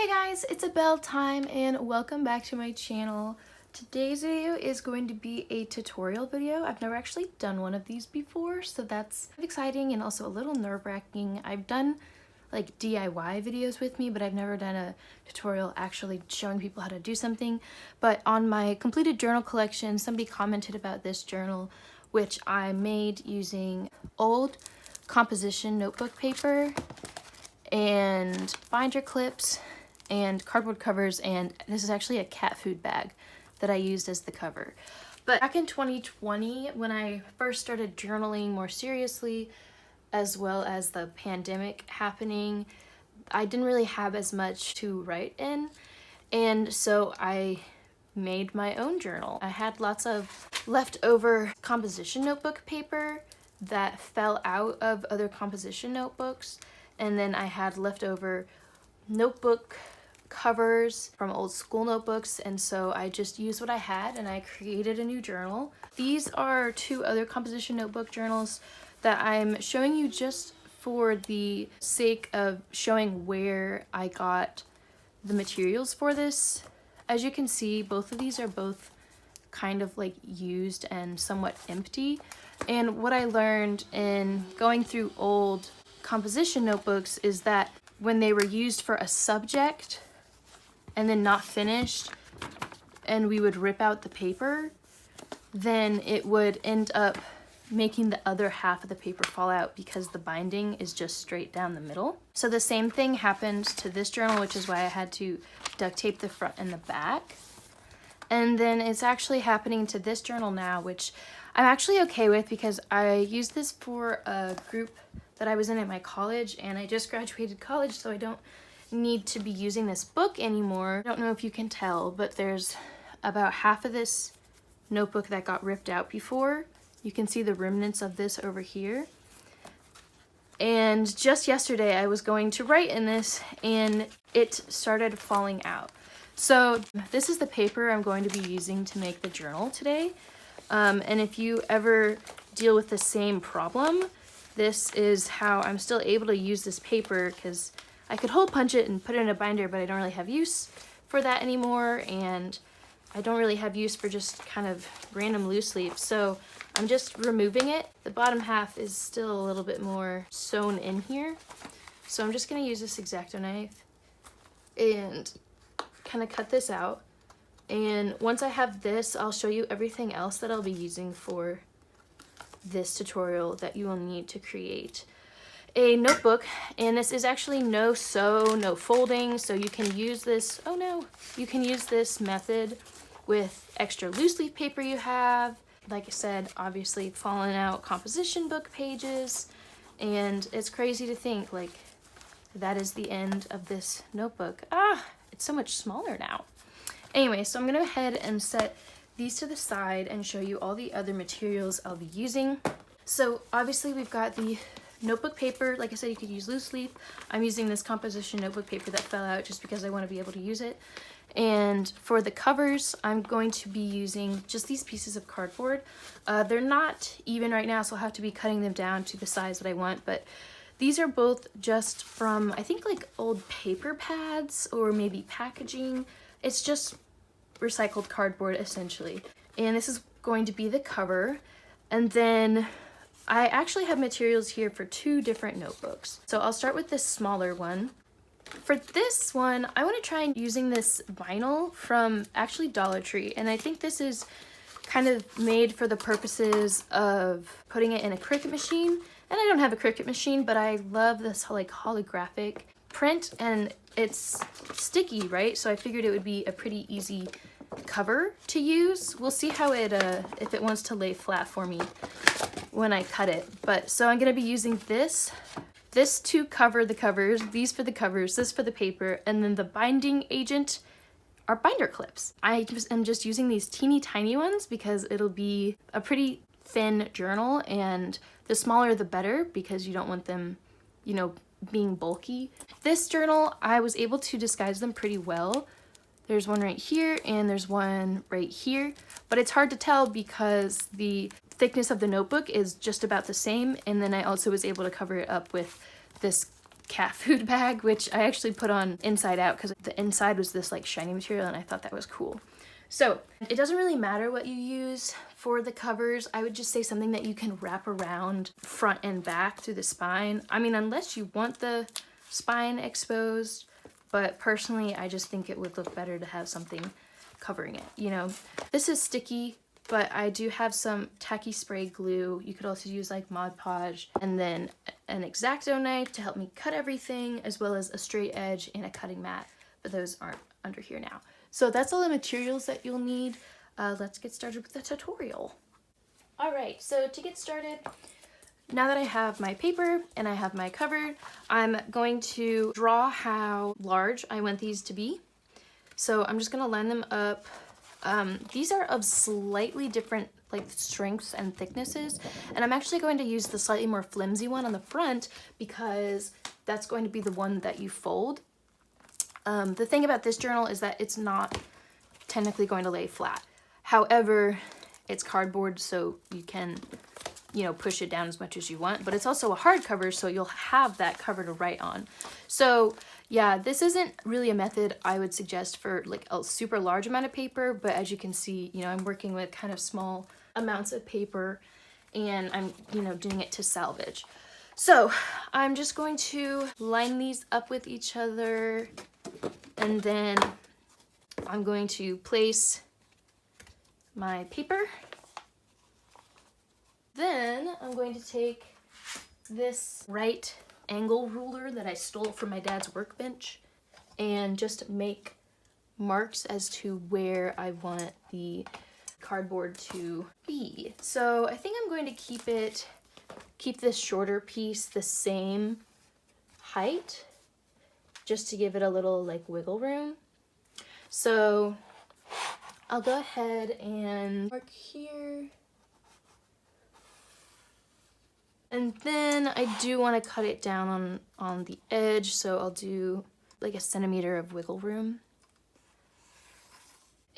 Hey guys, it's Abelle time and welcome back to my channel. Today's video is going to be a tutorial video. I've never actually done one of these before, so that's exciting and also a little nerve-wracking. I've done like DIY videos with me, but I've never done a tutorial actually showing people how to do something. But on my completed journal collection, somebody commented about this journal, which I made using old composition notebook paper and binder clips and cardboard covers, and this is actually a cat food bag that I used as the cover. But back in 2020, when I first started journaling more seriously, as well as the pandemic happening, I didn't really have as much to write in, and so I made my own journal. I had lots of leftover composition notebook paper that fell out of other composition notebooks, and then I had leftover notebook covers from old school notebooks, and so I just used what I had and I created a new journal. These are two other composition notebook journals that I'm showing you just for the sake of showing where I got the materials for this. As you can see, both of these are both kind of like used and somewhat empty, and what I learned in going through old composition notebooks is that when they were used for a subject and then not finished, and we would rip out the paper, then it would end up making the other half of the paper fall out because the binding is just straight down the middle. So the same thing happened to this journal, which is why I had to duct tape the front and the back. And then it's actually happening to this journal now, which I'm actually okay with because I used this for a group that I was in at my college, and I just graduated college, so I don't need to be using this book anymore. I don't know if you can tell, but there's about half of this notebook that got ripped out before. You can see the remnants of this over here. And just yesterday I was going to write in this and it started falling out. So this is the paper I'm going to be using to make the journal today. And if you ever deal with the same problem, this is how I'm still able to use this paper, because I could hole punch it and put it in a binder, but I don't really have use for that anymore, and I don't really have use for just kind of random loose leaf. So I'm just removing it. The bottom half is still a little bit more sewn in here. So I'm just gonna use this X-Acto knife and kind of cut this out. And once I have this, I'll show you everything else that I'll be using for this tutorial that you will need to create a notebook. And this is actually no sew, no folding, so you can use this, oh no, you can use this method with extra loose leaf paper you have. Like I said, obviously falling out composition book pages, and it's crazy to think like that is the end of this notebook. It's so much smaller now. Anyway, so I'm gonna go ahead and set these to the side and show you all the other materials I'll be using. So obviously we've got the notebook paper. Like I said, you could use loose leaf. I'm using this composition notebook paper that fell out just because I want to be able to use it. And for the covers, I'm going to be using just these pieces of cardboard. They're not even right now, so I'll have to be cutting them down to the size that I want, but these are both just from, I think, like old paper pads or maybe packaging. It's just recycled cardboard essentially. And this is going to be the cover. And then I actually have materials here for two different notebooks. So I'll start with this smaller one. For this one, I want to try using this vinyl from actually Dollar Tree. And I think this is kind of made for the purposes of putting it in a Cricut machine. And I don't have a Cricut machine, but I love this like holographic print, and it's sticky, right? So I figured it would be a pretty easy cover to use. We'll see how it, if it wants to lay flat for me when I cut it. But so I'm gonna be using this to cover the covers, these for the covers, this for the paper, and then the binding agent are binder clips. I am just using these teeny tiny ones because it'll be a pretty thin journal, and the smaller the better because you don't want them, you know, being bulky. This journal, I was able to disguise them pretty well. There's one right here and there's one right here, but it's hard to tell because the thickness of the notebook is just about the same, and then I also was able to cover it up with this cat food bag, which I actually put on inside out because the inside was this like shiny material and I thought that was cool. So it doesn't really matter what you use for the covers. I would just say something that you can wrap around front and back through the spine. I mean, unless you want the spine exposed, but personally, I just think it would look better to have something covering it, you know. This is sticky, but I do have some tacky spray glue. You could also use like Mod Podge, and then an X-Acto knife to help me cut everything, as well as a straight edge and a cutting mat, but those aren't under here now. So that's all the materials that you'll need. Let's get started with the tutorial. All right, so to get started, now that I have my paper and I have my cover, I'm going to draw how large I want these to be. So I'm just gonna line them up. These are of slightly different like strengths and thicknesses, and I'm actually going to use the slightly more flimsy one on the front because that's going to be the one that you fold. The thing about this journal is that it's not technically going to lay flat. However, it's cardboard, so you can, you know, push it down as much as you want, but it's also a hardcover, so you'll have that cover to write on. So yeah, this isn't really a method I would suggest for like a super large amount of paper, but as you can see, you know, I'm working with kind of small amounts of paper and I'm, you know, doing it to salvage. So I'm just going to line these up with each other, and then I'm going to place my paper. Then I'm going to take this right angle ruler that I stole from my dad's workbench and just make marks as to where I want the cardboard to be. So I think I'm going to keep this shorter piece the same height, just to give it a little like wiggle room. So I'll go ahead and mark here. And then I do want to cut it down on the edge, so I'll do like 1 centimeter of wiggle room.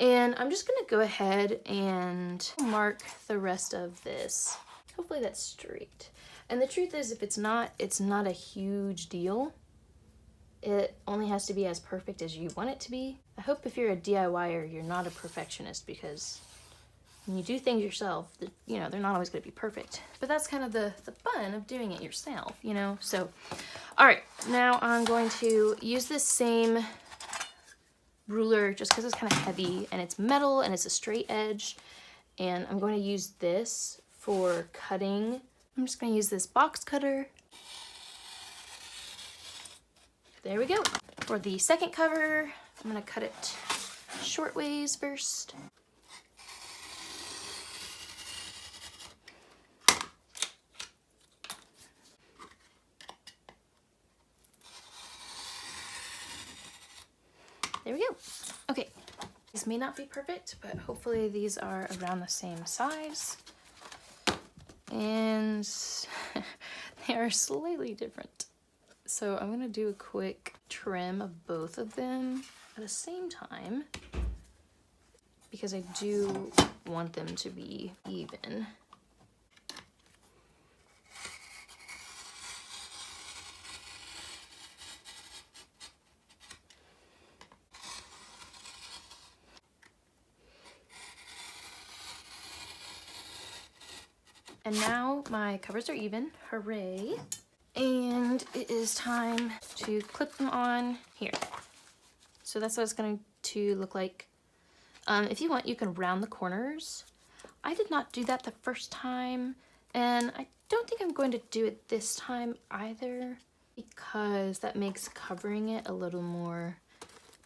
And I'm just gonna go ahead and mark the rest of this. Hopefully that's straight. And the truth is, if it's not a huge deal. It only has to be as perfect as you want it to be. I hope if you're a DIYer, you're not a perfectionist, because when you do things yourself, you know, they're not always going to be perfect. But that's kind of the fun of doing it yourself, you know? So, all right, now I'm going to use this same ruler just because it's kind of heavy and it's metal and it's a straight edge. And I'm going to use this for cutting. I'm just going to use this box cutter. There we go. For the second cover, I'm going to cut it short ways first. There we go. Okay, these may not be perfect, but hopefully these are around the same size. And they are slightly different. So I'm gonna do a quick trim of both of them at the same time, because I do want them to be even. And now my covers are even, hooray. And it is time to clip them on here. So that's what it's going to look like. If you want, you can round the corners. I did not do that the first time, and I don't think I'm going to do it this time either, because that makes covering it a little more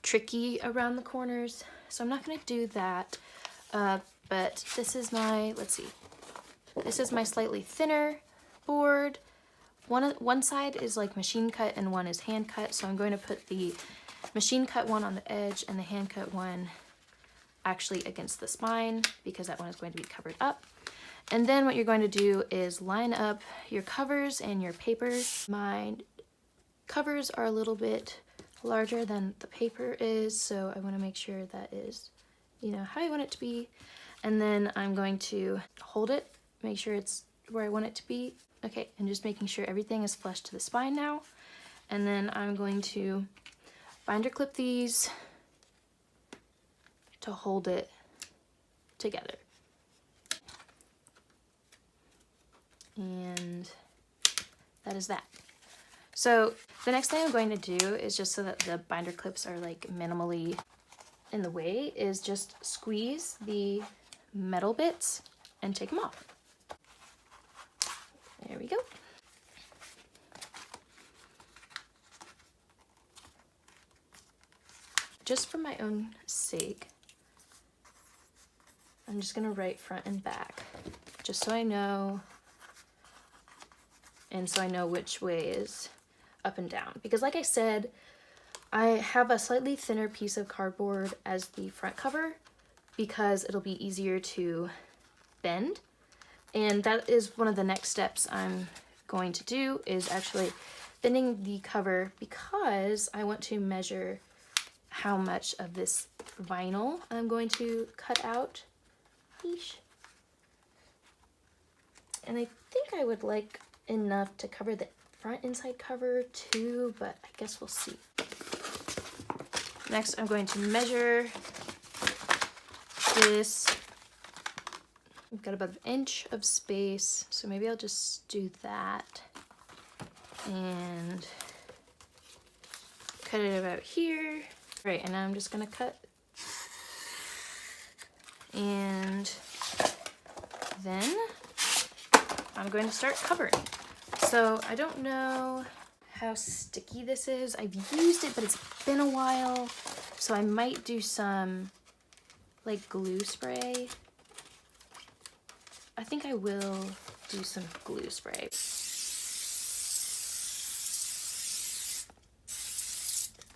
tricky around the corners. So I'm not going to do that. But this is my, let's see. This is my slightly thinner board. One side is like machine cut and one is hand cut, so I'm going to put the machine cut one on the edge and the hand cut one actually against the spine, because that one is going to be covered up. And then what you're going to do is line up your covers and your papers. My covers are a little bit larger than the paper is, so I want to make sure that is, you know, how I want it to be. And then I'm going to hold it, make sure it's where I want it to be. Okay, and just making sure everything is flush to the spine now. And then I'm going to binder clip these to hold it together. And that is that. So the next thing I'm going to do is, just so that the binder clips are like minimally in the way, is just squeeze the metal bits and take them off. There we go. Just for my own sake, I'm just gonna write front and back, just so I know, and so I know which way is up and down. Because like I said, I have a slightly thinner piece of cardboard as the front cover because it'll be easier to bend. And that is one of the next steps I'm going to do, is actually bending the cover, because I want to measure how much of this vinyl I'm going to cut out. Yeesh. And I think I would like enough to cover the front inside cover too, but I guess we'll see. Next, I'm going to measure this. We've got about an inch of space, so maybe I'll just do that and cut it about here. Right, and now I'm just gonna cut, and then I'm going to start covering. So I don't know how sticky this is. I've used it, but it's been a while, so I might do some like glue spray. I think I will do some glue spray.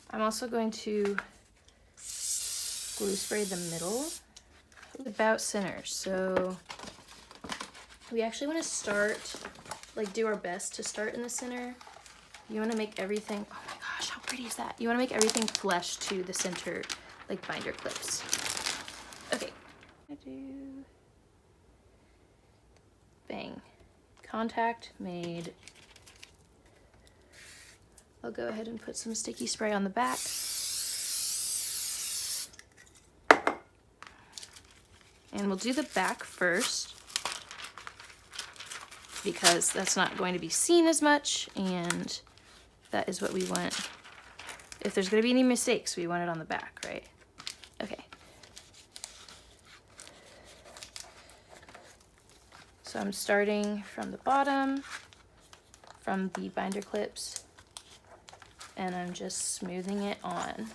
I'm also going to glue spray the middle, about center. So we actually want to start, like do our best to start in the center. You want to make everything, oh my gosh, how pretty is that? You want to make everything flush to the center, like binder clips. Okay. Bang. Contact made. I'll go ahead and put some sticky spray on the back. And we'll do the back first, because that's not going to be seen as much, and that is what we want. If there's going to be any mistakes, we want it on the back, right? Okay. So I'm starting from the bottom, from the binder clips, and I'm just smoothing it on.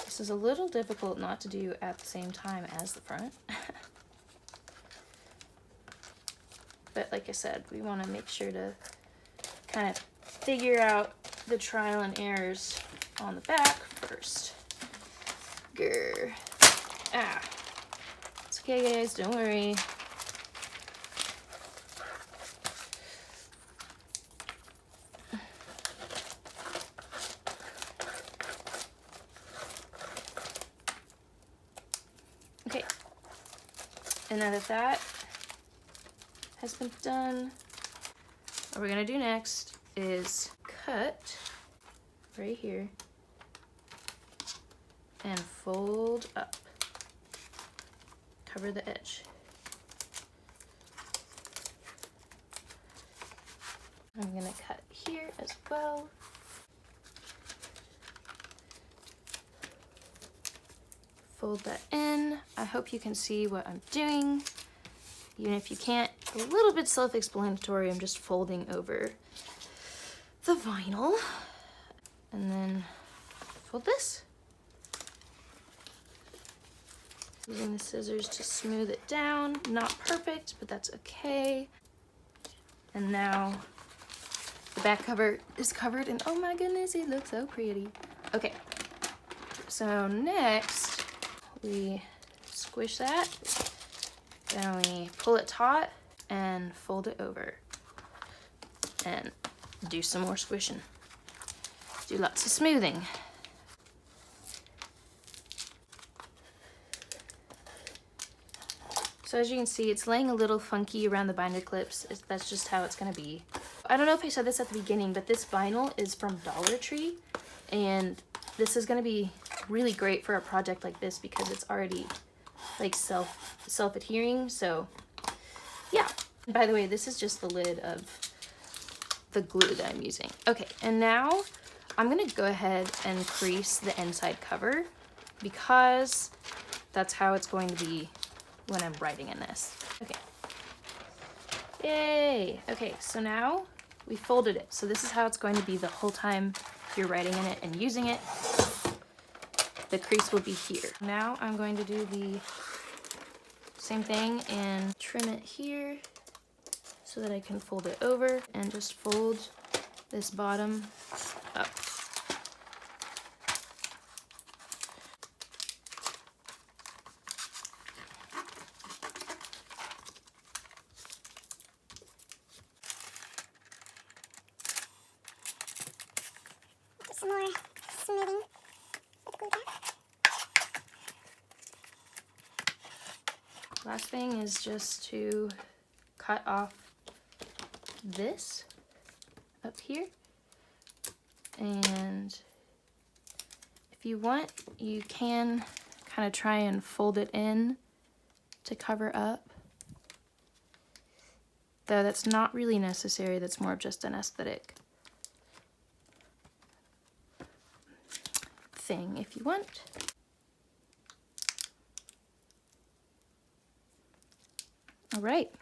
This is a little difficult not to do at the same time as the front. But like I said, we want to make sure to kind of figure out the trial and errors on the back first. Grr. Ah. It's okay, guys, don't worry. Okay. And now that has been done, what we're gonna do next is cut right here and fold up, cover the edge. I'm gonna cut here as well. Fold that in. I hope you can see what I'm doing. Even if you can't, a little bit self-explanatory. I'm just folding over the vinyl. And then fold this. Using the scissors to smooth it down. Not perfect, but that's okay. And now the back cover is covered, and oh my goodness, it looks so pretty. Okay, so next we squish that. Then we pull it taut and fold it over and do some more squishing. Do lots of smoothing. So as you can see, it's laying a little funky around the binder clips. That's just how it's gonna be. I don't know if I said this at the beginning, but this vinyl is from Dollar Tree, and this is going to be really great for a project like this because it's already like self-adhering. So yeah. And by the way, this is just the lid of the glue that I'm using. Okay, and now I'm gonna go ahead and crease the inside cover because that's how it's going to be when I'm writing in this. Okay. Yay! Okay, so now we folded it. So this is how it's going to be the whole time you're writing in it and using it. The crease will be here. Now I'm going to do the same thing and trim it here so that I can fold it over and just fold this bottom up. Do some more smoothing with the glue gun. Last thing is just to cut off this up here, and if you want you can kind of try and fold it in to cover up, though that's not really necessary. That's more of just an aesthetic thing if you want. All right,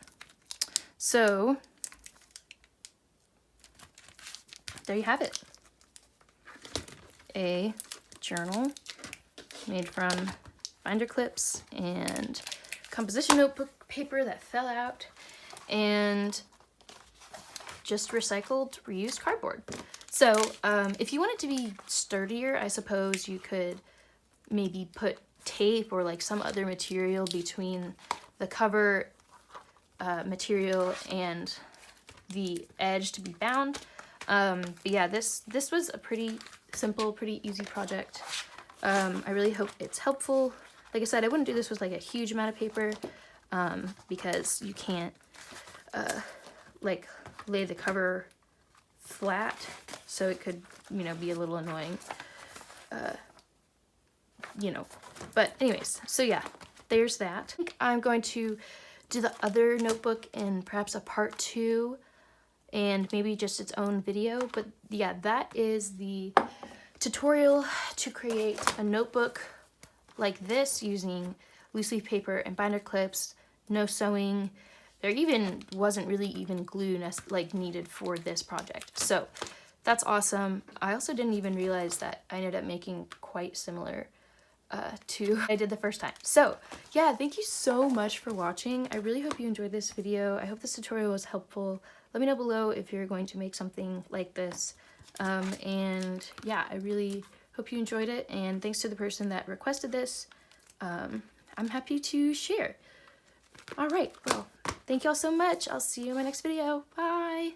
so there you have it. A journal made from binder clips and composition notebook paper that fell out and just recycled reused cardboard. So if you want it to be sturdier, I suppose you could maybe put tape or like some other material between the cover material and the edge to be bound. But yeah, this was a pretty simple, pretty easy project. I really hope it's helpful. Like I said, I wouldn't do this with like a huge amount of paper because you can't like lay the cover flat, so it could, you know, be a little annoying, you know. But anyways, so yeah, there's that. I think I'm going to do the other notebook in perhaps a part 2 and maybe just its own video. But yeah, that is the tutorial to create a notebook like this using loose leaf paper and binder clips, no sewing. There even wasn't really even glue like needed for this project. So that's awesome. I also didn't even realize that I ended up making quite similar to what I did the first time. So yeah, thank you so much for watching. I really hope you enjoyed this video. I hope this tutorial was helpful. Let me know below if you're going to make something like this. And yeah, I really hope you enjoyed it. And thanks to the person that requested this. I'm happy to share. All right, well, thank y'all so much. I'll see you in my next video. Bye.